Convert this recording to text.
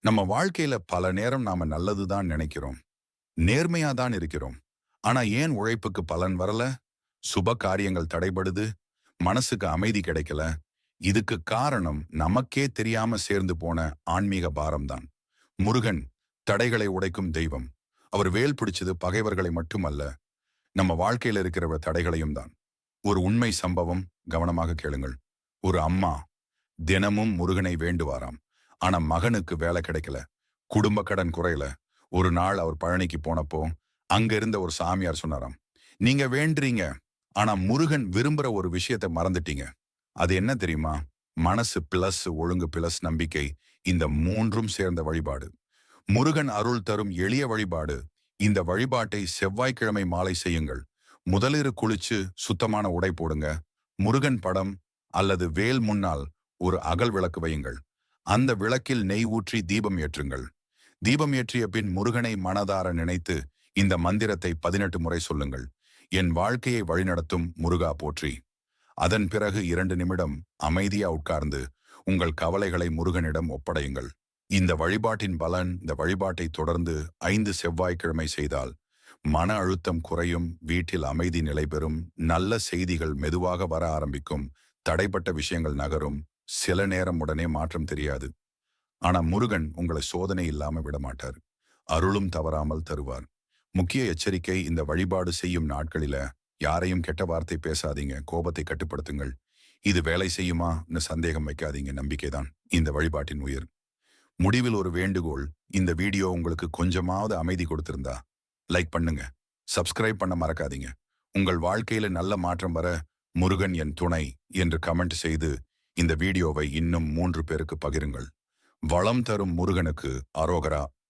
நம்ம வாழ்க்கையில பல நேரம் நாம நல்லதுதான் நினைக்கிறோம். நேர்மையா தான் இருக்கிறோம். ஆனா ஏன் உழைப்புக்கு பலன் வரல? சுப காரியங்கள் தடைபடுது. மனசுக்கு அமைதி கிடைக்கல. இதுக்கு காரணம் நமக்கே தெரியாம சேர்ந்து போன ஆன்மீக பாரம்தான். முருகன் தடைகளை உடைக்கும் தெய்வம். அவர் வேல் பிடிச்சது பகைவர்களை மட்டுமல்ல, நம்ம வாழ்க்கையில இருக்கிற தடைகளையும் தான். ஒரு உண்மை சம்பவம், கவனமாக கேளுங்கள். ஒரு அம்மா தினமும் முருகனை வேண்டுவாராம். ஆனா மகனுக்கு வேலை கிடைக்கல. குடும்ப கடன் குறையல. ஒரு நாள் அவர் பழனிக்கு போனப்போ, அங்க இருந்த ஒரு சாமியார் சொன்னாராம், "நீங்க வேண்டுறீங்க. ஆனா முருகன் விரும்புற ஒரு விஷயத்த மறந்துட்டீங்க. அது என்ன தெரியுமா? மனசு பிளஸ் ஒழுங்கு பிளஸ் நம்பிக்கை. இந்த 3ம் சேர்ந்த வழிபாடு. முருகன் அருள் தரும் எளிய வழிபாடு. இந்த வழிபாட்டை செவ்வாய்க்கிழமை மாலை செய்யுங்கள். முதலிரு குளிச்சு சுத்தமான உடை போடுங்க. முருகன் படம் அல்லது வேல் முன்னால் ஒரு அகல் விளக்கு வையுங்கள். அந்த விளக்கில் நெய் ஊற்றி தீபம் ஏற்றுங்கள். தீபம் ஏற்றிய பின் முருகனை மனதார நினைத்து இந்த மந்திரத்தை 18 முறை சொல்லுங்கள். என் வாழ்க்கையை வழிநடத்தும் முருகா போற்றி. அதன் பிறகு 2 நிமிடம் அமைதியா உட்கார்ந்து உங்கள் கவலைகளை முருகனிடம் ஒப்படையுங்கள். இந்த வழிபாட்டின் பலன், இந்த வழிபாட்டை தொடர்ந்து 5 செவ்வாய்க்கிழமை செய்தால் மன அழுத்தம் குறையும், வீட்டில் அமைதி நிலை பெறும், நல்ல செய்திகள் மெதுவாக வர ஆரம்பிக்கும், தடைப்பட்ட விஷயங்கள் நகரும், சில நேரம் உடனே மாற்றம் தெரியாது. ஆனா முருகன் உங்களை சோதனை இல்லாம விடமாட்டார். அருளும் தவறாமல் தருவார். முக்கிய எச்சரிக்கை, இந்த வழிபாடு செய்யும் நாட்களில யாரையும் கெட்ட வார்த்தை பேசாதீங்க. கோபத்தை கட்டுப்படுத்துங்கள். இது வேலை செய்யுமான்னு சந்தேகம் வைக்காதீங்க. நம்பிக்கைதான் இந்த வழிபாட்டின் உயிர். முடிவில் ஒரு வேண்டுகோள். இந்த வீடியோ உங்களுக்கு கொஞ்சமாவது அமைதி கொடுத்திருந்தா லைக் பண்ணுங்க. சப்ஸ்கிரைப் பண்ண மறக்காதீங்க. உங்கள் வாழ்க்கையில நல்ல மாற்றம் வர முருகன் என் துணை என்று கமெண்ட் செய்து இந்த வீடியோவை இன்னும் 3 பேருக்கு பகிருங்கள். வளம் தரும் முருகனுக்கு அரோகரா.